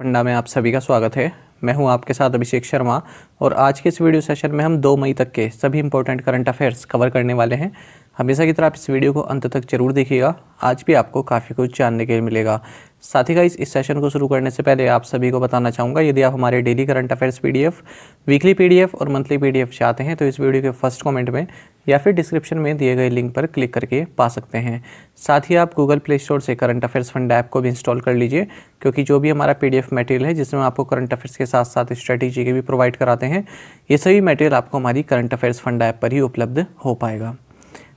फंडा में आप सभी का स्वागत है। मैं हूं आपके साथ अभिषेक शर्मा और आज के इस वीडियो सेशन में हम 2 मई तक के सभी इंपॉर्टेंट करंट अफेयर्स कवर करने वाले हैं। हमेशा की तरह आप इस वीडियो को अंत तक जरूर देखिएगा, आज भी आपको काफ़ी कुछ जानने के लिए मिलेगा। साथ ही गाइस इस सेशन को शुरू करने से पहले आप सभी को बताना चाहूँगा, यदि आप हमारे daily current affairs PDF, weekly PDF और मंथली पीडीएफ चाहते हैं तो इस वीडियो के फर्स्ट कमेंट में या फिर डिस्क्रिप्शन में दिए गए लिंक पर क्लिक करके पा सकते हैं। साथ ही आप गूगल प्ले स्टोर से करंट अफेयर्स फंड ऐप को भी इंस्टॉल कर लीजिए, क्योंकि जो भी हमारा पीडीएफ मटेरियल है जिसमें आपको करंट अफेयर्स के साथ साथ स्ट्रेटेजी के भी प्रोवाइड कराते हैं, ये सभी मटेरियल आपको हमारी करंट अफेयर्स फंड ऐप पर ही उपलब्ध हो पाएगा।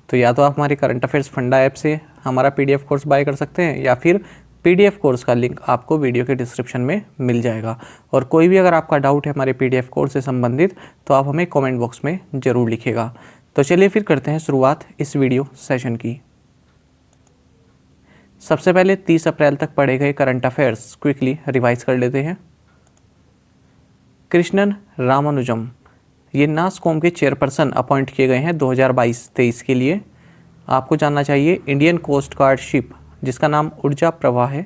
तो या तो आप हमारे करंट अफेयर्स फंडा ऐप से हमारा पीडीएफ कोर्स बाय कर सकते हैं या फिर पीडीएफ कोर्स का लिंक आपको वीडियो के डिस्क्रिप्शन में मिल जाएगा। और कोई भी अगर आपका डाउट है हमारे पीडीएफ कोर्स से संबंधित तो आप हमें कमेंट बॉक्स में ज़रूर लिखिएगा। तो चलिए फिर करते हैं शुरुआत इस वीडियो सेशन की। सबसे पहले 30 अप्रैल तक पढ़े गए करंट अफेयर्स क्विकली रिवाइज कर लेते हैं। कृष्णन रामानुजम ये नासकॉम के चेयरपर्सन अपॉइंट किए गए हैं 2022-23 के लिए। आपको जानना चाहिए इंडियन कोस्ट गार्ड शिप जिसका नाम ऊर्जा प्रवाह है,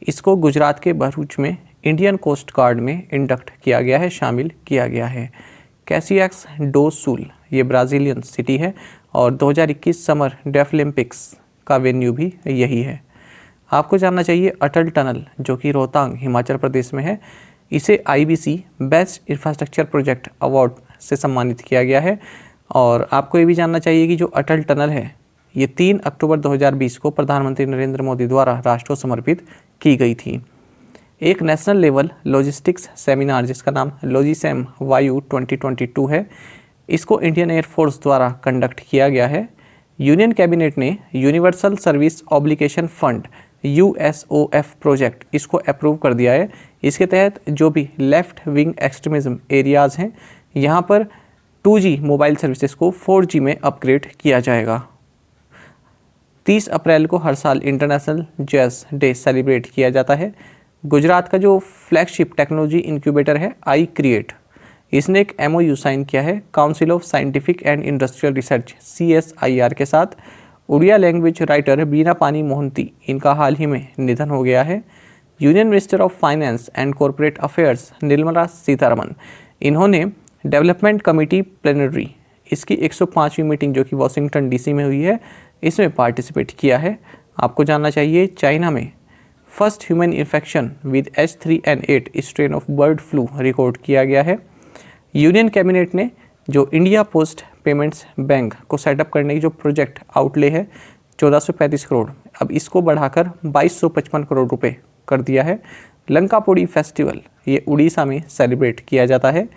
इसको गुजरात के भरूच में इंडियन कोस्ट गार्ड में इंडक्ट किया गया है, शामिल किया गया है। कैसियक्स डो सुल ये ब्राज़ीलियन सिटी है और 2021 समर डेफलिम्पिक्स का वेन्यू भी यही है। आपको जानना चाहिए अटल टनल जो कि रोहतांग हिमाचल प्रदेश में है, इसे IBC best infrastructure project award से सम्मानित किया गया है। और आपको ये भी जानना चाहिए कि जो अटल टनल है ये 3 अक्टूबर 2020 को प्रधानमंत्री नरेंद्र मोदी द्वारा राष्ट्र को समर्पित की गई थी। एक नेशनल लेवल लॉजिस्टिक्स सेमिनार जिसका नाम लॉजिसैम वायु 2022 है, इसको इंडियन एयरफोर्स द्वारा कंडक्ट किया गया है। यूनियन कैबिनेट ने universal service obligation fund USOF project इसको अप्रूव कर दिया है। इसके तहत जो भी लेफ्ट विंग एक्सट्रीमिज्म एरियाज़ हैं यहाँ पर 2G मोबाइल सर्विसेज को 4G में अपग्रेड किया जाएगा। 30 अप्रैल को हर साल इंटरनेशनल जैज़ डे सेलिब्रेट किया जाता है। गुजरात का जो फ्लैगशिप टेक्नोलॉजी इंक्यूबेटर है iCreate, इसने एक MOU साइन किया है council of scientific and industrial research CSIR के साथ। उड़िया लैंग्वेज राइटर बीना पानी मोहंती इनका हाल ही में निधन हो गया है। Union minister of finance and corporate affairs Nirmala Sitharaman, इन्होंने डेवलपमेंट कमेटी प्लेनरी इसकी 105वीं मीटिंग जो कि वाशिंगटन DC में हुई है, इसमें पार्टिसिपेट किया है। आपको जानना चाहिए चाइना में first human infection with H3N8 strain of bird flu record किया गया है। यूनियन कैबिनेट ने जो इंडिया पोस्ट पेमेंट्स बैंक को सेटअप करने की जो प्रोजेक्ट आउटले है 1435 करोड़, अब इसको बढ़ाकर 2255 करोड़ रुपए कर दिया है। लंकापोड़ी फेस्टिवल ये उड़ीसा में सेलिब्रेट किया जाता है।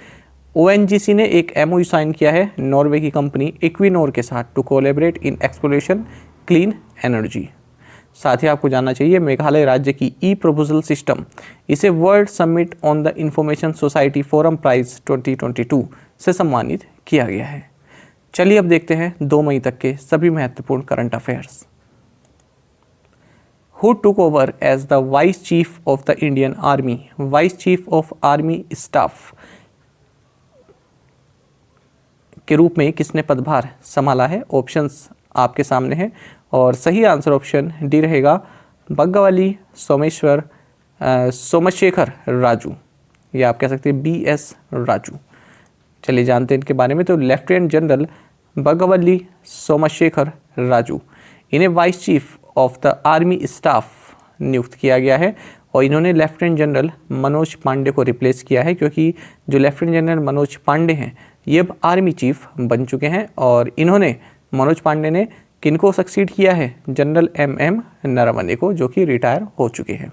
ONGC ने एक MOU साइन किया है नॉर्वे की कंपनी इक्विनोर के साथ to collaborate in exploration clean energy. साथ ही आपको जानना चाहिए मेघालय राज्य की प्रपोजल सिस्टम, इसे world summit on the information society forum prize 2022 से सम्मानित किया गया है। चलिए अब देखते हैं 2 मई तक के सभी महत्वपूर्ण current affairs. Who took over as the vice chief of the Indian army, vice chief of army staff के रूप में किसने पदभार संभाला है? ऑप्शंस आपके सामने हैं और सही आंसर ऑप्शन डी रहेगा, बग्गावली सोमशेखर राजू, या आप कह सकते हैं BS राजू। चलिए जानते हैं इनके बारे में। तो लेफ्टिनेंट जनरल बग्गावली सोमशेखर राजू, इन्हें vice chief of the army staff नियुक्त किया गया है और इन्होंने लेफ्टिनेंट जनरल मनोज पांडे को रिप्लेस किया है, क्योंकि जो लेफ्टिनेंट जनरल मनोज पांडे हैं ये अब आर्मी चीफ बन चुके हैं। और इन्होंने मनोज पांडे ने किनको सक्सीड किया है? जनरल MM नरवणे को, जो कि रिटायर हो चुके हैं।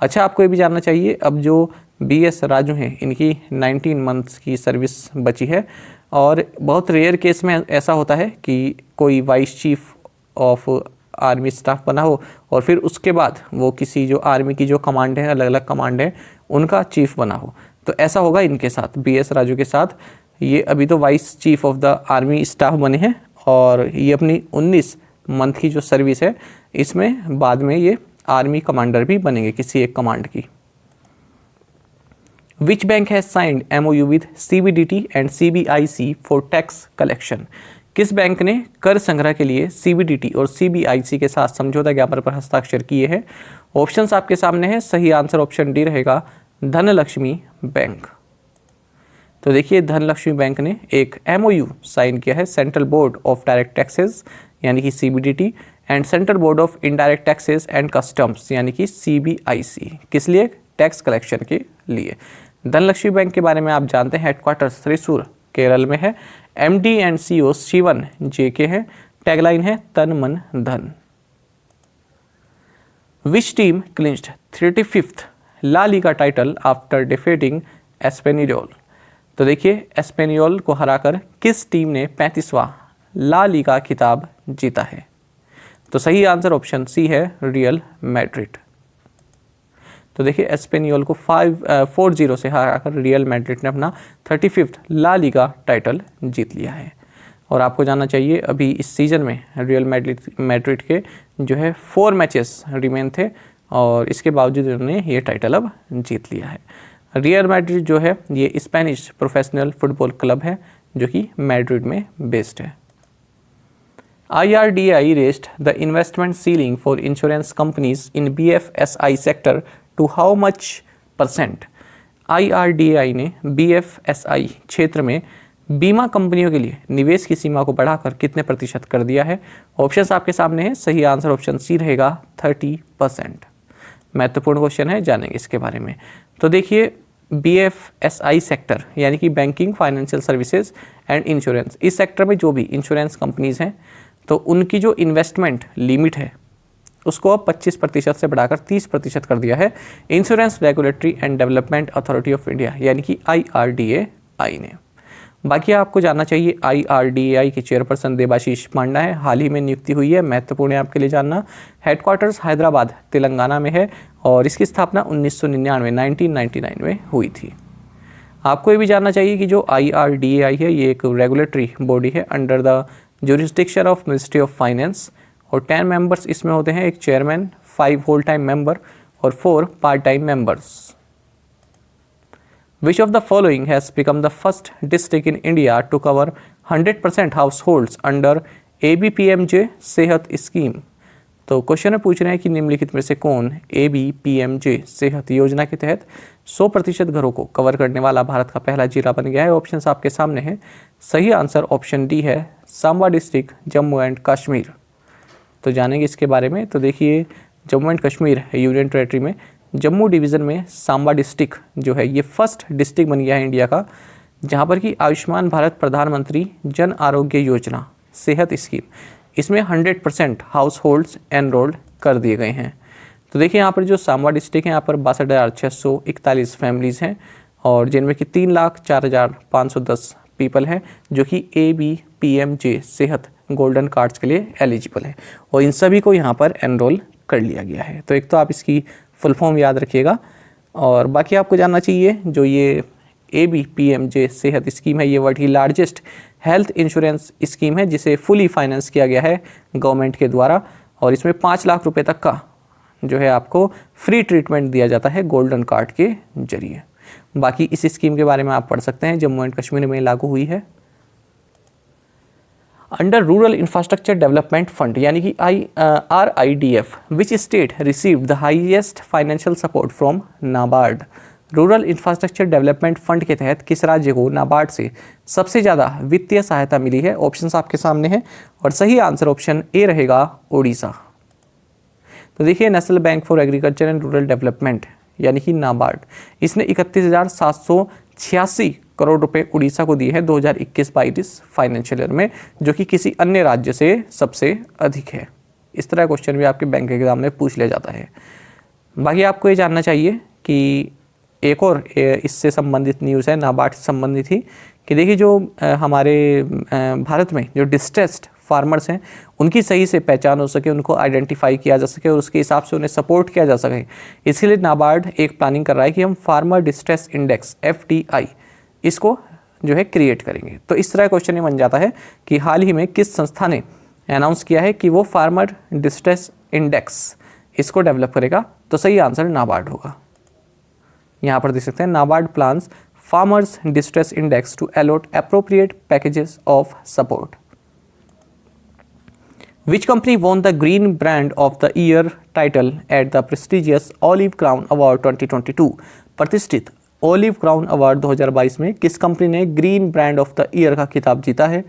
अच्छा, आपको ये भी जानना चाहिए अब जो BS राजू हैं इनकी 19 मंथ्स की सर्विस बची है और बहुत रेयर केस में ऐसा होता है कि कोई vice chief of army staff बना हो और फिर उसके बाद वो किसी जो आर्मी की जो कमांड है, अलग अलग कमांड है, उनका चीफ बना हो। तो ऐसा होगा इनके साथ, BS राजू के साथ। ये अभी तो vice chief of the army staff बने हैं और ये अपनी 19 मंथ की जो सर्विस है इसमें बाद में ये आर्मी कमांडर भी बनेंगे किसी एक कमांड की। Which bank has signed MOU with CBDT and CBIC for tax collection? किस बैंक ने कर संग्रह के लिए सीबीडीटी और सीबीआईसी के साथ समझौता ज्ञापन पर हस्ताक्षर किए हैं? ऑप्शंस आपके सामने हैं। सही आंसर ऑप्शन डी रहेगा, धनलक्ष्मी बैंक। तो देखिए, धनलक्ष्मी बैंक ने एक एमओयू साइन किया है central board of direct taxes यानी कि CBDT and central board of indirect taxes and customs यानी कि सीबीआईसी। किस लिए? टैक्स कलेक्शन के लिए। धनलक्ष्मी बैंक के बारे में आप जानते हैं, हेडक्वार्टर्स त्रिशूर केरल में है। MD and CEO Sivan JK है। टैगलाइन है तन मन धन। Which team clinched 35th La Liga title after defeating Espanyol? तो देखिए, एस्पेनियोल को हराकर किस टीम ने 35वां ला लीगा खिताब जीता है? तो सही आंसर ऑप्शन सी है, रियल मैड्रिड। तो देखिए, एस्पेनियोल को 4-0 से हराकर रियल मैड्रिड ने अपना 35th ला लीगा टाइटल जीत लिया है। और आपको जानना चाहिए, अभी इस सीज़न में रियल मैड्रिड के जो है 4 मैचेस रिमेन थे और इसके बावजूद उन्होंने ये टाइटल अब जीत लिया है। रियल मैड्रिड जो है ये स्पेनिश प्रोफेशनल फुटबॉल क्लब है जो कि मैड्रिड में बेस्ड है। IRDAI raised the investment ceiling for insurance companies in BFSI sector to how much %? IRDAI ने BFSI क्षेत्र में बीमा कंपनियों के लिए निवेश की सीमा को बढ़ाकर कितने प्रतिशत कर दिया है? ऑप्शंस आपके सामने हैं। सही आंसर ऑप्शन सी रहेगा, 30%। महत्वपूर्ण क्वेश्चन है, जानेंगे इसके बारे में। तो देखिए, BFSI सेक्टर यानी कि banking, financial services and insurance, इस सेक्टर में जो भी इंश्योरेंस कंपनीज हैं तो उनकी जो इन्वेस्टमेंट लिमिट है उसको अब 25% से बढ़ाकर 30% कर दिया है insurance regulatory and development authority of India यानी कि IRDAI ने। बाकी आपको जानना चाहिए, IRDAI के चेयरपर्सन देबाशीष पांडा है, हाल ही में नियुक्ति हुई है। महत्वपूर्ण है आपके लिए जानना। हेडक्वार्टर्स हैदराबाद तेलंगाना में है और इसकी स्थापना 1999 में हुई थी। आपको ये भी जानना चाहिए कि जो IRDAI है ये एक रेगुलेटरी बॉडी है under the jurisdiction of ministry of finance और 10 मेंबर्स इसमें होते हैं, एक चेयरमैन, 5 होल टाइम मेंबर और 4 part time members. Which of the following has become the first district in India to cover 100% households under ABPMJ सेहत scheme? तो question में पूछ रहे हैं कि निम्नलिखित में से कौन ABPMJ सेहत योजना के तहत 100% घरों को कवर करने वाला भारत का पहला जिला बन गया है? ऑप्शंस आपके सामने हैं। सही आंसर ऑप्शन डी है, सांबा डिस्ट्रिक्ट, जम्मू एंड कश्मीर। तो जानेंगे इसके बारे में। तो देखिए, Jammu and Kashmir union territory में जम्मू डिवीज़न में सांबा डिस्ट्रिक्ट जो है ये फर्स्ट डिस्ट्रिक्ट बन गया है इंडिया का, जहाँ पर कि आयुष्मान भारत प्रधानमंत्री जन आरोग्य योजना सेहत स्कीम, इसमें 100% हाउस होल्ड्स एनरोल्ड कर दिए गए हैं। तो देखिए, यहाँ पर जो सांबा डिस्ट्रिक्ट है यहाँ पर 62,641 फैमिलीज़ हैं और जिनमें कि 3,04,510 पीपल हैं जो कि ABPMJ सेहत गोल्डन कार्ड्स के लिए एलिजिबल है और इन सभी को यहाँ पर एनरोल कर लिया गया है। तो एक तो आप इसकी फुल फॉर्म याद रखिएगा और बाकी आपको जानना चाहिए, जो ये ABPMJ सेहत स्कीम है ये वर्ल्ड की लार्जेस्ट हेल्थ इंश्योरेंस स्कीम है जिसे फुली फाइनेंस किया गया है गवर्नमेंट के द्वारा और इसमें 5 लाख रुपए तक का जो है आपको फ्री ट्रीटमेंट दिया जाता है गोल्डन कार्ड के जरिए। बाकी इस स्कीम के बारे में आप पढ़ सकते हैं, जम्मू एंड कश्मीर में लागू हुई है। Under rural infrastructure development fund यानी कि RIDF which state received the highest financial support from NABARD? Rural infrastructure development fund के तहत किस राज्य को नाबार्ड से सबसे ज़्यादा वित्तीय सहायता मिली है? ऑप्शंस आपके सामने हैं और सही आंसर ऑप्शन ए रहेगा, उड़ीसा। तो देखिए, national bank for agriculture and rural development यानी कि नाबार्ड, इसने 31,786 करोड़ रुपए उड़ीसा को दिए हैं 2021-22 फाइनेंशियल ईयर में, जो कि किसी अन्य राज्य से सबसे अधिक है। इस तरह क्वेश्चन भी आपके बैंक एग्जाम में पूछ लिया जाता है। बाकी आपको ये जानना चाहिए कि एक और इससे संबंधित न्यूज़ है, नाबार्ड से संबंधित ही, कि देखिए जो हमारे भारत में जो डिस्ट्रेस्ड फार्मर्स हैं उनकी सही से पहचान हो सके, उनको आइडेंटिफाई किया जा सके और उसके हिसाब से उन्हें सपोर्ट किया जा सके, इसके लिए नाबार्ड एक प्लानिंग कर रहा है कि हम फार्मर डिस्ट्रेस इंडेक्स FDI इसको जो है क्रिएट करेंगे। तो इस तरह क्वेश्चन ये बन जाता है कि हाल ही में किस संस्था ने अनाउंस किया है कि वो फार्मर डिस्ट्रेस इंडेक्स इसको डेवलप करेगा? तो सही आंसर नाबार्ड होगा। यहाँ पर देख सकते हैं, NABARD plans farmers distress index to allot appropriate packages of support. Which company won the Green Brand of the Year title at the prestigious Olive Crown Award 2022? प्रतिष्ठित Olive Crown Award 2022 में किस कंपनी ने green brand of the year का खिताब जीता है?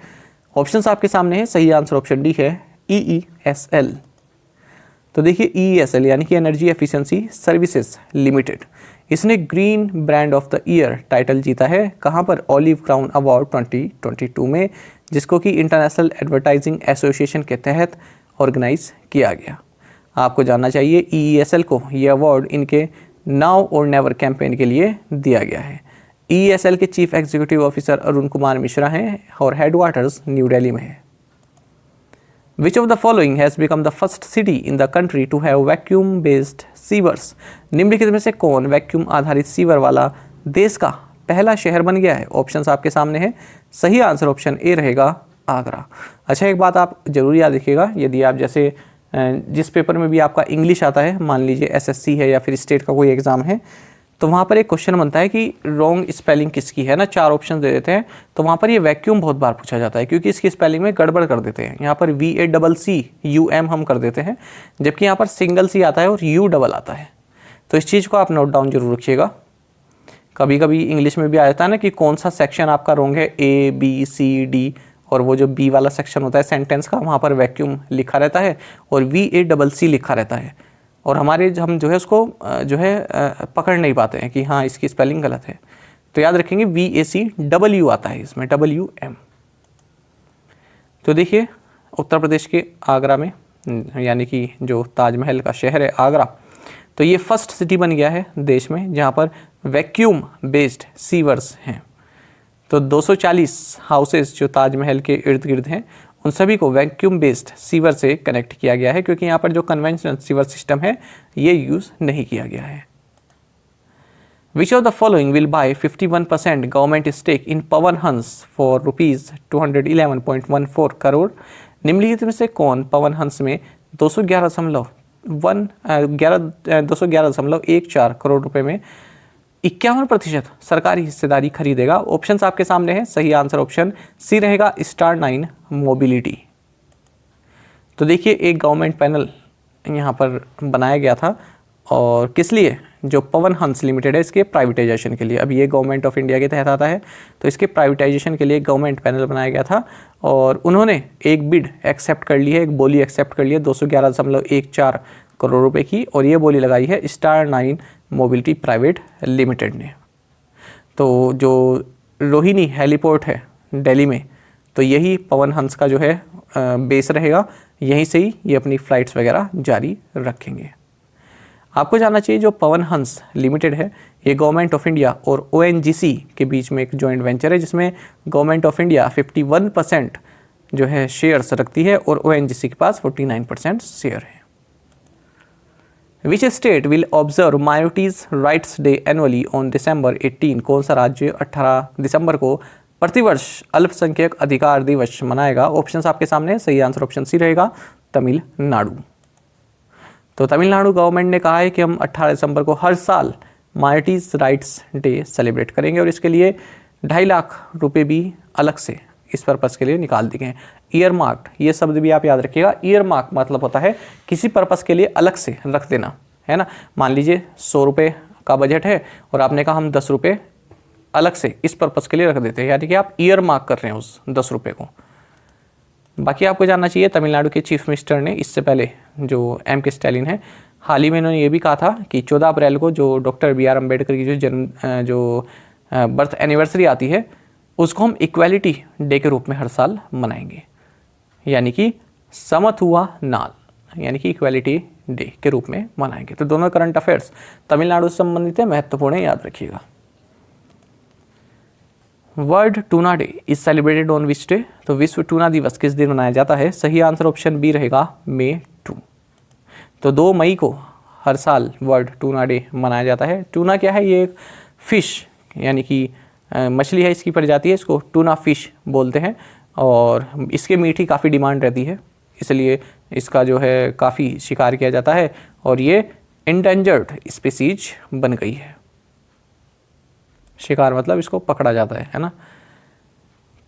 Options आपके सामने है। सही आंसर ऑप्शन डी है EESL। तो देखिए EESL यानी कि एनर्जी एफिशिएंसी सर्विसेज लिमिटेड, इसने green brand of the year title जीता है। कहाँ पर? ऑलिव क्राउन अवार्ड 2022 में, जिसको कि इंटरनेशनल एडवर्टाइजिंग एसोसिएशन के तहत ऑर्गेनाइज किया गया। आपको जानना चाहिए EESL को ये अवार्ड इनके नाउ और नेवर कैंपेन के लिए दिया गया है। EESL के chief executive officer Arun Kumar Mishra हैं और हेडक्वार्टर्स न्यू दिल्ली में है। Which of the following has become the first city in the country to have vacuum based sewers? निम्नलिखित में से कौन वैक्यूम आधारित सीवर वाला देश का पहला शहर बन गया है? ऑप्शंस आपके सामने है। सही आंसर ऑप्शन ए रहेगा, आगरा। अच्छा, एक बात आप जरूर याद रखिएगा, यदि आप जैसे जिस पेपर में भी आपका इंग्लिश आता है, मान लीजिए SSC है या फिर स्टेट का कोई एग्जाम है, तो वहाँ पर एक क्वेश्चन बनता है कि रॉन्ग स्पेलिंग किसकी है ना, 4 ऑप्शन दे देते हैं, तो वहाँ पर ये वैक्यूम बहुत बार पूछा जाता है क्योंकि इसकी स्पेलिंग में गड़बड़ कर देते हैं। यहाँ पर VACCUM हम कर देते हैं, जबकि यहाँ पर सिंगल सी आता है और U डबल आता है। तो इस चीज़ को आप नोट डाउन जरूर रखिएगा। कभी कभी इंग्लिश में भी आ जाता है ना कि कौन सा सेक्शन आपका रॉन्ग है, A B C D, और वो जो B वाला सेक्शन होता है सेंटेंस का, वहाँ पर वैक्यूम लिखा रहता है और VACC लिखा रहता है, और हम जो है उसको जो है पकड़ नहीं पाते हैं कि हाँ इसकी स्पेलिंग गलत है। तो याद रखेंगे VACW आता है इसमें, WM। तो देखिए उत्तर प्रदेश के आगरा में, यानी कि जो ताजमहल का शहर है आगरा, तो ये फर्स्ट सिटी बन गया है देश में जहाँ पर वैक्यूम बेस्ड सीवर्स हैं। तो 240 हाउसेस जो ताजमहल के इर्द गिर्द हैं, उन सभी को वैक्यूम बेस्ड सीवर से कनेक्ट किया गया है, क्योंकि यहाँ पर जो कन्वेंशनल सीवर सिस्टम है ये यूज़ नहीं किया गया है। Which of the following will buy 51% government stake in Pawan Hans for ₹211.14 crore? निम्नलिखित में से कौन पवन हंस में 211.14 करोड़ रुपए में 51% सरकारी हिस्सेदारी खरीदेगा? ऑप्शंस आपके सामने हैं। सही आंसर ऑप्शन सी रहेगा, Star9 मोबिलिटी। तो देखिए एक गवर्नमेंट पैनल यहाँ पर बनाया गया था, और किस लिए? जो पवन हंस लिमिटेड है इसके प्राइवेटाइजेशन के लिए। अब ये गवर्नमेंट ऑफ इंडिया के तहत आता है, तो इसके प्राइवेटाइजेशन के लिए गवर्नमेंट पैनल बनाया गया था, और उन्होंने एक बिड एक्सेप्ट कर ली है, एक बोली एक्सेप्ट कर ली है 211.14 करोड़ रुपए की, और ये बोली लगाई है Star9 मोबिलिटी प्राइवेट लिमिटेड ने। तो जो रोहिणी हेलीपोर्ट है दिल्ली में, तो यही पवन हंस का जो है बेस रहेगा, यहीं से ही ये अपनी फ़्लाइट्स वगैरह जारी रखेंगे। आपको जानना चाहिए जो पवन हंस लिमिटेड है ये गवर्नमेंट ऑफ इंडिया और ONGC के बीच में एक जॉइंट वेंचर है, जिसमें गवर्नमेंट ऑफ इंडिया 51% जो है शेयर्स रखती है और ONGC के पास 49% शेयर है। Which state will observe minorities rights day annually on December 18? कौन सा राज्य 18 दिसंबर को प्रतिवर्ष अल्पसंख्यक अधिकार दिवस मनाएगा? ऑप्शंस आपके सामने। सही आंसर ऑप्शन सी रहेगा, तमिलनाडु। तो तमिलनाडु गवर्नमेंट ने कहा है कि हम 18 दिसंबर को हर साल माइनॉरिटीज राइट्स डे सेलिब्रेट करेंगे, और इसके लिए 2.5 लाख रुपए भी अलग से इस पर्पज़ के लिए निकाल दिए गए। ईयर मार्क्ड, ये शब्द भी आप याद रखिएगा। ईयर मार्क मतलब होता है किसी पर्पज़ के लिए अलग से रख देना, है ना। मान लीजिए 100 रुपये का बजट है और आपने कहा हम 10 रुपये अलग से इस पर्पज़ के लिए रख देते हैं, यानी कि आप ईयर मार्क कर रहे हैं उस 10 रुपये को। बाकी आपको जानना चाहिए तमिलनाडु के चीफ मिनिस्टर ने इससे पहले जो M.K. स्टैलिन है, हाल ही में उन्होंने ये भी कहा था कि 14 अप्रैल को जो डॉक्टर B.R. अम्बेडकर की जो बर्थ एनिवर्सरी आती है, उसको हम इक्वालिटी डे के रूप में हर साल मनाएंगे, यानी कि समथुआ नाल, यानी कि इक्वालिटी डे के रूप में मनाएंगे। तो दोनों करंट अफेयर्स तमिलनाडु से संबंधित है, महत्वपूर्ण है, याद रखिएगा। World tuna day is celebrated on which day? तो विश्व टूना दिवस किस दिन मनाया जाता है? सही आंसर ऑप्शन बी रहेगा, May 2। तो 2 मई को हर साल वर्ल्ड टूना डे मनाया जाता है। टूना क्या है? ये एक फिश यानी कि मछली है, इसकी प्रजाति है, इसको टूना फिश बोलते हैं, और इसके मीट की काफ़ी डिमांड रहती है, इसलिए इसका जो है काफ़ी शिकार किया जाता है, और ये इंडेंजर्ड स्पीसीज बन गई है। शिकार मतलब इसको पकड़ा जाता है ना।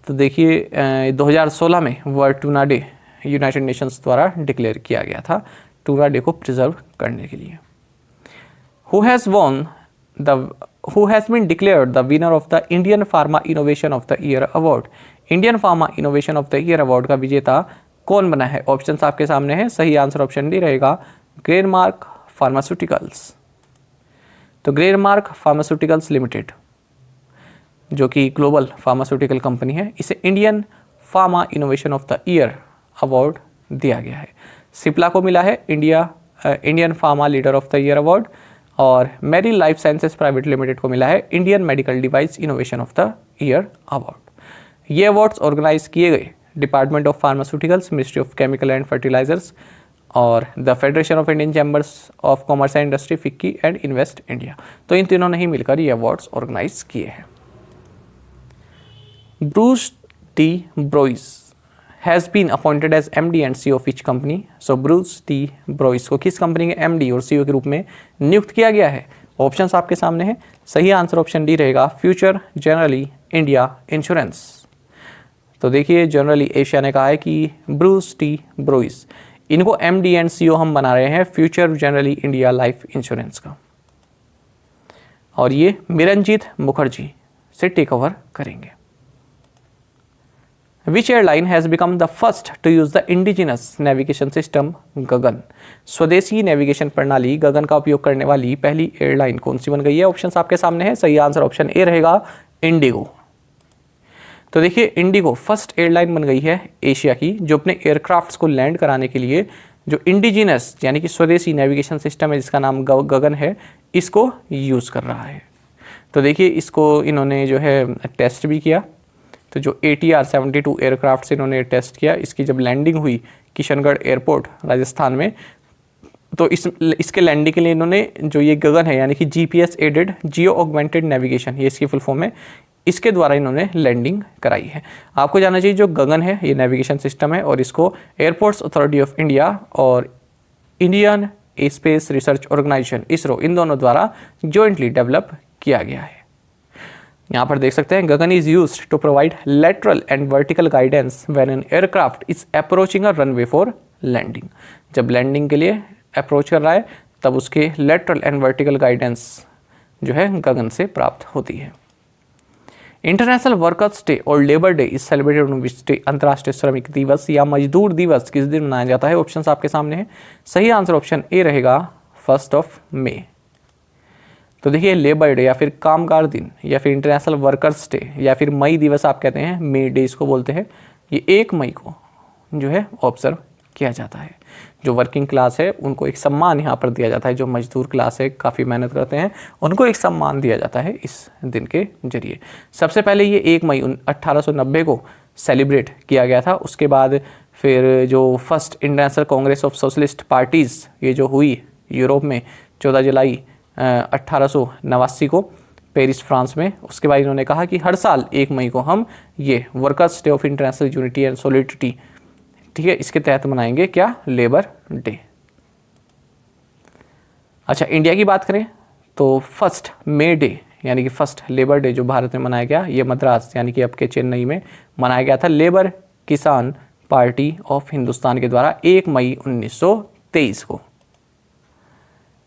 तो देखिए 2016 में world tuna day United Nations द्वारा डिक्लेयर किया गया था टूना डे को प्रिजर्व करने के लिए। Who has been declared the winner of the Indian pharma innovation of the year award. Indian pharma innovation of the year award का विजेता कौन बना है? ऑप्शंस आपके सामने हैं। सही आंसर ऑप्शन डी रहेगा ग्लेनमार्क फार्मास्यूटिकल्स। तो ग्लेनमार्क फार्मास्यूटिकल्स लिमिटेड जो कि ग्लोबल फार्मास्यूटिकल कंपनी है, इसे Indian pharma innovation of the year award दिया गया है। सिप्ला को मिला है Indian pharma leader of the year award और मेरी लाइफ साइंसेस प्राइवेट लिमिटेड को मिला है Indian medical device innovation of the year award. ये अवार्ड्स ऑर्गेनाइज किए गए department of pharmaceuticals, ministry of chemical and fertilisers और the federation of Indian chambers of commerce and industry, FICCI and invest India. तो इन तीनों ने ही मिलकर ये awards organise किए हैं। Bruce T Brois has been appointed as MD and CEO of which company. सो Bruce T Brois को किस कंपनी के MD और CEO के रूप में नियुक्त किया गया है? ऑप्शंस आपके सामने हैं। सही आंसर ऑप्शन डी रहेगा फ्यूचर जनरली इंडिया इंश्योरेंस। तो देखिए जनरली एशिया ने कहा है कि ब्रूस टी ब्रोइस इनको MD एंड CEO हम बना रहे हैं future generally India life insurance का, और ये मिरनजीत मुखर्जी से टेक ओवर करेंगे। Which airline has become the first to use the indigenous navigation system गगन? स्वदेशी नेविगेशन प्रणाली गगन का उपयोग करने वाली पहली एयरलाइन कौन सी बन गई है? ऑप्शंस आपके सामने है। सही आंसर ऑप्शन ए रहेगा इंडिगो। तो देखिए इंडिगो फर्स्ट एयरलाइन बन गई है एशिया की जो अपने एयरक्राफ्ट्स को लैंड कराने के लिए जो इंडिजिनस यानी कि स्वदेशी नेविगेशन सिस्टम है जिसका नाम गगन है, इसको यूज़ कर रहा है। तो देखिए इसको इन्होंने जो है टेस्ट भी किया। तो जो ATR 72 एयरक्राफ्ट से इन्होंने टेस्ट किया, इसकी जब लैंडिंग हुई किशनगढ़ एयरपोर्ट राजस्थान में, तो इसके लैंडिंग के लिए इन्होंने जो ये गगन है यानी कि GPS added geo augmented navigation, ये इसकी फुल फॉर्म है, इसके द्वारा इन्होंने लैंडिंग कराई है। आपको जानना चाहिए जो गगन है ये नेविगेशन सिस्टम है और इसको एयरपोर्ट्स अथॉरिटी ऑफ इंडिया और Indian space research organisation ISRO इन दोनों द्वारा जॉइंटली डेवलप किया गया है। यहाँ पर देख सकते हैं Gagan is used to provide lateral and vertical guidance when an aircraft is approaching a runway for landing. जब लैंडिंग के लिए अप्रोच कर रहा है तब उसके लेटरल एंड वर्टिकल गाइडेंस जो है गगन से प्राप्त होती है। इंटरनेशनल वर्कर्स डे और labour day is celebrated on which day? अंतर्राष्ट्रीय श्रमिक दिवस या मजदूर दिवस किस दिन मनाया जाता है? ऑप्शंस आपके सामने हैं। सही आंसर ऑप्शन ए रहेगा 1 मई। तो देखिए लेबर डे या फिर कामगार दिन या फिर इंटरनेशनल वर्कर्स डे या फिर मई दिवस आप कहते हैं, मई डे इसको बोलते हैं, ये 1 मई को जो है ऑब्जर्व किया जाता है। जो वर्किंग क्लास है उनको एक सम्मान यहाँ पर दिया जाता है, जो मजदूर क्लास है काफ़ी मेहनत करते हैं उनको एक सम्मान दिया जाता है इस दिन के जरिए। सबसे पहले ये 1 मई 1890 को सेलिब्रेट किया गया था। उसके बाद फिर जो first international Congress of socialist parties ये जो हुई यूरोप में 14 जुलाई 1889 को पेरिस फ्रांस में, उसके बाद इन्होंने कहा कि हर साल 1 मई को हम ये workers day of international unity and solidity, ठीक है, इसके तहत मनाएंगे क्या? Labour day. अच्छा इंडिया की बात करें तो 1 मई डे यानी कि फर्स्ट लेबर डे जो भारत में मनाया गया, ये मद्रास यानी कि अब के चेन्नई में मनाया गया था लेबर किसान पार्टी ऑफ हिंदुस्तान के द्वारा 1 मई 1923 को।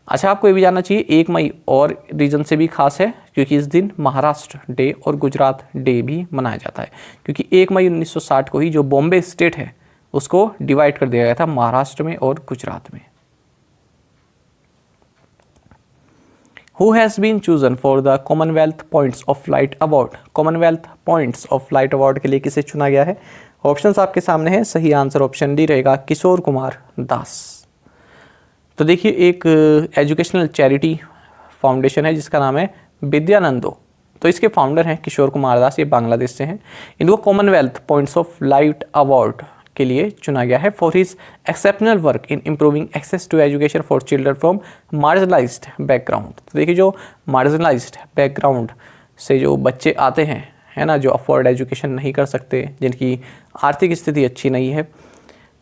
अच्छा आपको ये भी जानना चाहिए 1 मई और रीजन से भी खास है क्योंकि इस दिन महाराष्ट्र डे और गुजरात डे भी मनाया जाता है, क्योंकि 1 मई 1960 को ही जो बॉम्बे स्टेट है उसको डिवाइड कर दिया गया था महाराष्ट्र में और गुजरात में। Who has been chosen for the Commonwealth Points of Flight Award? Commonwealth Points of Flight Award के लिए किसे चुना गया है? ऑप्शंस आपके सामने हैं। सही आंसर ऑप्शन डी रहेगा किशोर कुमार दास। तो देखिए एक एजुकेशनल चैरिटी फाउंडेशन है जिसका नाम है विद्यानंदो, तो इसके फाउंडर हैं किशोर कुमार दास, ये बांग्लादेश से हैं। इनको commonwealth points of light award के लिए चुना गया है for his exceptional work in improving access to education for children from marginalised background. तो देखिए जो मार्जिनलाइज्ड बैकग्राउंड से जो बच्चे आते हैं, है ना, जो अफोर्ड एजुकेशन नहीं कर सकते, जिनकी आर्थिक स्थिति अच्छी नहीं है,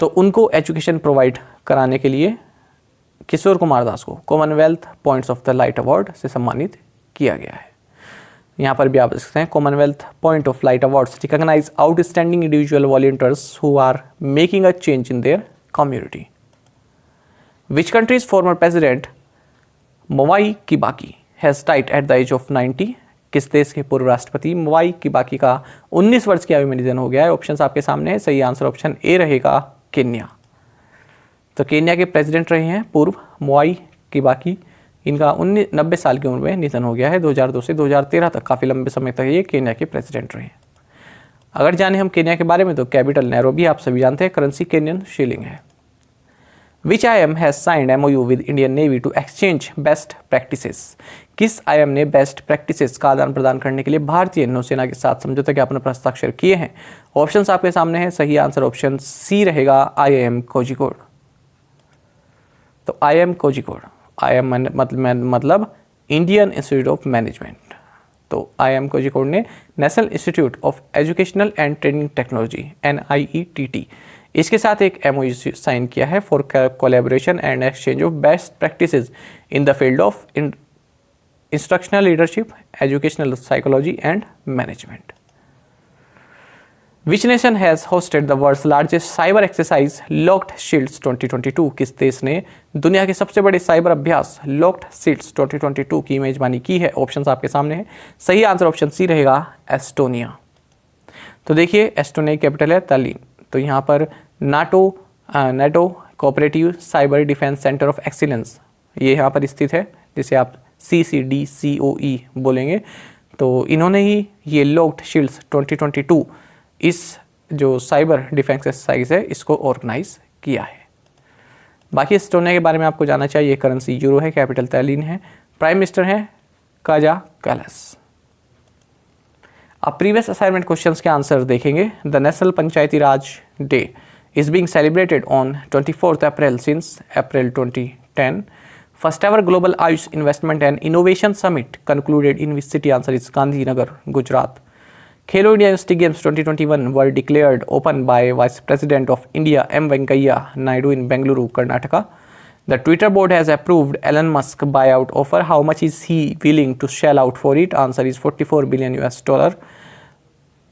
तो उनको एजुकेशन प्रोवाइड कराने के लिए किशोर कुमार दास को Commonwealth points of the light award से सम्मानित किया गया है। यहाँ पर भी आप देख सकते हैं Commonwealth point of light awards recognise outstanding individual volunteers who are making a change in their community. Which countries former president Mwai Kibaki has died at the age of 90। किस देश के पूर्व राष्ट्रपति मोवाई किबाकी का 19 वर्ष की आयु में निधन हो गया है। ऑप्शन आपके सामने है, सही आंसर ऑप्शन ए रहेगा केन्या। तो केन्या के प्रेसिडेंट रहे हैं पूर्व मोवाई किबाकी, इनका 90 साल की उम्र में निधन हो गया है। 2002 से 2013 तक काफ़ी लंबे समय तक ये केन्या के प्रेसिडेंट रहे हैं। अगर जाने हम केन्या के बारे में तो कैपिटल नैरोबी आप सभी जानते हैं, करेंसी केन्यन शिलिंग है। Which IIM has signed MOU with Indian navy to exchange best practices. किस IIM ने बेस्ट प्रैक्टिसेस का आदान प्रदान करने के लिए भारतीय नौसेना के साथ समझौता ज्ञापन पर हस्ताक्षर किए हैं। ऑप्शंस आपके सामने हैं, सही आंसर ऑप्शन सी रहेगा IIM कोझिकोड। तो IIM कोझिकोड, IIM मतलब इंडियन इंस्टीट्यूट ऑफ मैनेजमेंट। तो IIM कोझिकोड ने national institute of educational and training technology NIETT इसके साथ एक MOU साइन किया है for collaboration and exchange of best practices in the field of instructional leadership, educational psychology and management. Which nation has hosted the world's largest cyber exercise locked shields 2022। किस देश ने दुनिया के सबसे बड़े साइबर अभ्यास लॉक्ड शील्ड्स 2022 की मेजबानी की है। ऑप्शंस आपके सामने है, सही आंसर ऑप्शन सी रहेगा एस्टोनिया। तो देखिए एस्टोनिया कैपिटल है तल्लीन। तो यहाँ पर NATO cooperative cyber defence centre of excellence ये यहाँ पर स्थित है, जिसे आप CCDCOE बोलेंगे। तो इन्होंने ही ये लॉक्ड शील्ड्स 2022 इस जो साइबर डिफेंस एक्सरसाइज है इसको ऑर्गेनाइज किया है। बाकी एस्टोनिया के बारे में आपको जानना चाहिए, करेंसी यूरो है, कैपिटल तल्लीन है, प्राइम मिनिस्टर है काजा कैलास। अब प्रीवियस असाइनमेंट क्वेश्चंस के आंसर देखेंगे। The national Panchayati Raj day is being celebrated on 24th April since April 2010. First ever global Ayush investment and innovation summit concluded in which city? Answer is Gandhinagar, Gujarat. Khelo India University Games 2021 were declared open by Vice President of India M. Venkaiah Naidu in Bengaluru, Karnataka. The Twitter board has approved Elon Musk buyout offer. How much is he willing to shell out for it? Answer is $44 billion.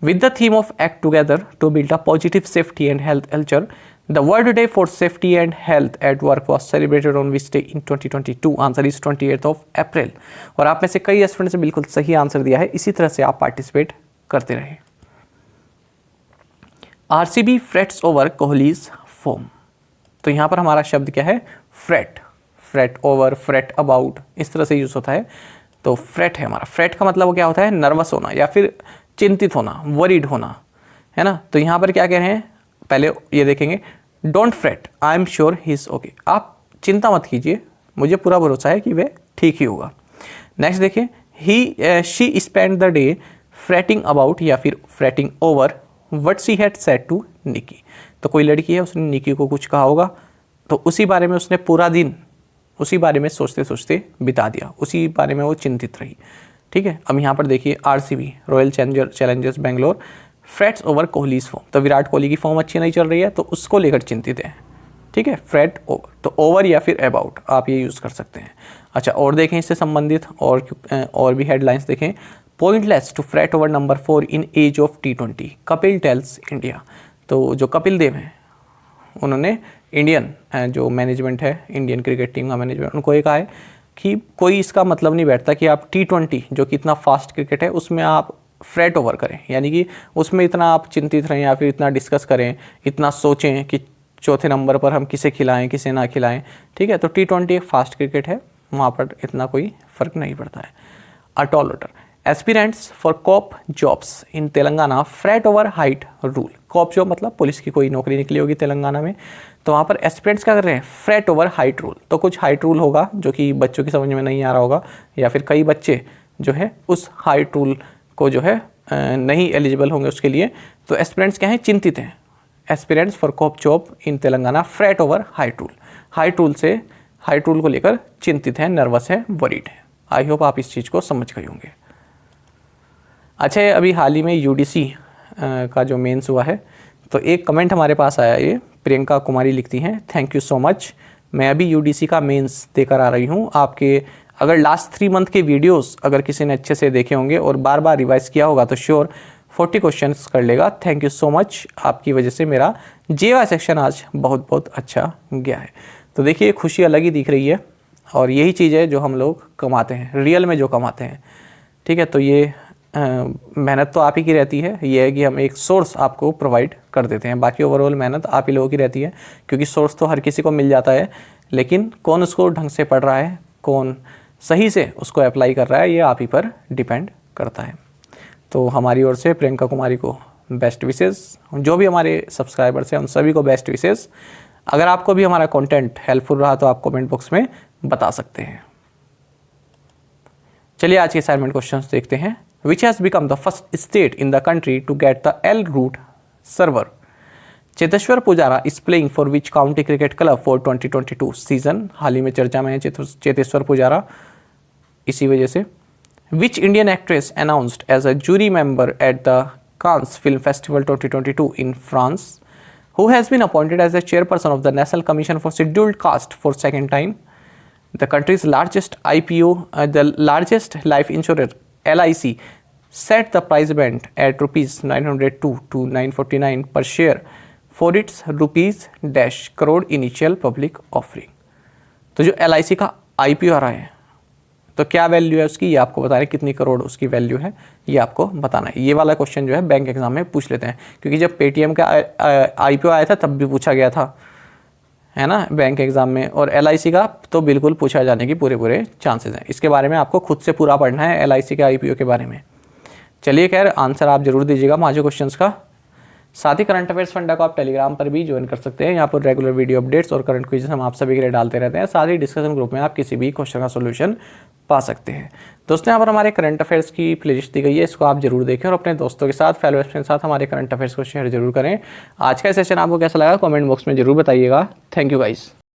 With the theme of Act Together to build a positive safety and health culture, the World Day for Safety and Health at Work was celebrated on which day in 2022? Answer is 28th of April. और आप में से कई students ने बिल्कुल सही answer दिया है, इसी तरह से आप पार्टिसिपेट करते रहे। RCB frets over Kohli's form. तो यहाँ पर हमारा शब्द क्या है? Fret. Fret over, fret about, इस तरह से यूज होता है। तो फ्रेट है हमारा। फ्रेट का मतलब क्या होता है? नर्वस होना या फिर चिंतित होना, वरीड होना, है ना। तो यहाँ पर क्या कह रहे हैं, पहले ये देखेंगे, don't freight, I am sure he is okay. आप चिंता मत कीजिए, मुझे पूरा भरोसा है कि वह ठीक ही होगा। नेक्स्ट देखिए, she spend the day fretting about या फिर fretting over what she had said to Nicky. तो कोई लड़की है, उसने निकी को कुछ कहा होगा, तो उसी बारे में उसने पूरा दिन उसी बारे में सोचते सोचते बिता दिया, उसी बारे में वो चिंतित रही। ठीक है, अब यहाँ पर देखिए RCB royal challengers Bangalore frets over Kohli's form. तो विराट कोहली की फॉर्म अच्छी नहीं चल रही है, तो उसको लेकर चिंतित है। ठीक है, फ्रेट ओवर, तो ओवर या फिर अबाउट आप ये यूज़ कर सकते हैं। अच्छा, और देखें इससे संबंधित और भी हेडलाइंस देखें। Pointless to fret over number 4 in age of T20, Kapil tells India. तो जो कपिल देव हैं उन्होंने इंडियन जो मैनेजमेंट है, इंडियन क्रिकेट टीम का मैनेजमेंट, उनको ये कहा है कि कोई इसका मतलब नहीं बैठता कि आप T20 जो कि इतना फास्ट क्रिकेट है उसमें आप फ्रेट ओवर करें, यानी कि उसमें इतना आप चिंतित रहें या फिर इतना डिस्कस करें, इतना सोचें कि चौथे नंबर पर हम किसे खिलाएं किसे ना खिलाएं। ठीक है, तो T20 एक फास्ट क्रिकेट है, वहाँ पर इतना कोई फ़र्क नहीं पड़ता है। A tall order aspirants for cop jobs in Telangana fret over height rule. Cop job मतलब पुलिस की कोई नौकरी निकली होगी तेलंगाना में, तो वहाँ पर एस्पिरेंट्स क्या कर रहे हैं? Freight over height rule. तो कुछ हाइट रूल होगा जो कि बच्चों की समझ में नहीं आ रहा होगा, या फिर कई बच्चे जो है उस हाइट रूल को जो है नहीं एलिजिबल होंगे उसके लिए। तो एस्पिरेंट्स क्या हैं? चिंतित हैं। Aspirants for cop job in Telangana fret over height rule. Height rule को लेकर चिंतित हैं, नर्वस है, वरीड है। आई होप आप इस चीज़ को समझ गए होंगे। अच्छा, अभी हाल ही में UDC का जो मेंस हुआ है, तो एक कमेंट हमारे पास आया, ये प्रियंका कुमारी लिखती हैं, थैंक यू सो मच, मैं अभी UDC का मेंस देकर आ रही हूँ, आपके अगर लास्ट 3 मंथ के वीडियोस अगर किसी ने अच्छे से देखे होंगे और बार बार रिवाइज किया होगा तो श्योर 40 क्वेश्चंस कर लेगा। थैंक यू सो मच, आपकी वजह से मेरा जेवा सेक्शन आज बहुत बहुत अच्छा गया है। तो देखिए खुशी अलग ही दिख रही है और यही चीज़ है जो हम लोग कमाते हैं, रियल में जो कमाते हैं। ठीक है, तो ये मेहनत तो आप ही की रहती है, ये है कि हम एक सोर्स आपको प्रोवाइड कर देते हैं, बाकी ओवरऑल मेहनत आप ही लोगों की रहती है, क्योंकि सोर्स तो हर किसी को मिल जाता है, लेकिन कौन उसको ढंग से पढ़ रहा है, कौन सही से उसको अप्लाई कर रहा है, ये आप ही पर डिपेंड करता है। तो हमारी ओर से प्रियंका कुमारी को बेस्ट विशेस, जो भी हमारे सब्सक्राइबर्स हैं उन सभी को बेस्ट विशेस। अगर आपको भी हमारा कंटेंट हेल्पफुल रहा तो आप कमेंट बॉक्स में बता सकते हैं। चलिए आज के असाइनमेंट क्वेश्चंस देखते हैं। Which has become the first state in the country to get the L root server? Cheteshwar Pujara is playing for which county cricket club for 2022 season? हाल ही में चर्चा में है चेतेश्वर पुजारा, इसी वजह से। Which Indian actress announced as a jury member at the Cannes Film Festival 2022 in France? Who has been appointed as the chairperson of the National Commission for Scheduled Caste for second time? The country's largest IPO, the largest life insurer, LIC, set the price band at rupees 902 to 949 per share for its rupees dash crore initial public offering. तो जो LIC का IPO आ रहा है तो क्या value है उसकी, ये आपको बता रहे, कितनी करोड़ उसकी वैल्यू है ये आपको बताना है। ये वाला क्वेश्चन जो है बैंक एग्जाम में पूछ लेते हैं, क्योंकि जब पेटीएम का IPO आया था तब भी पूछा गया था, है ना, बैंक एग्जाम में, और LIC का तो बिल्कुल पूछा जाने की पूरे चांसेस हैं। इसके बारे में आपको खुद से पूरा पढ़ना है LIC के IPO के बारे में। चलिए खैर आंसर आप जरूर दीजिएगा 5 क्वेश्चंस का। साथ ही करंट अफेयर्स फंडा को आप टेलीग्राम पर भी ज्वाइन कर सकते हैं, यहाँ पर रेगुलर वीडियो अपडेट्स और करंट क्विज़ हम आप सभी के लिए डालते रहते हैं। साथ ही डिस्कशन ग्रुप में आप किसी भी क्वेश्चन का सोल्यूशन पा सकते हैं। दोस्तों यहाँ पर हमारे करंट अफेयर्स की प्लेलिस्ट दी गई है, इसको आप जरूर देखें और अपने दोस्तों के साथ, फैलोअर्स के साथ हमारे करंट अफेयर्स को शेयर जरूर करें। आज का सेशन आपको कैसा लगा कमेंट बॉक्स में जरूर बताइएगा। Thank you guys.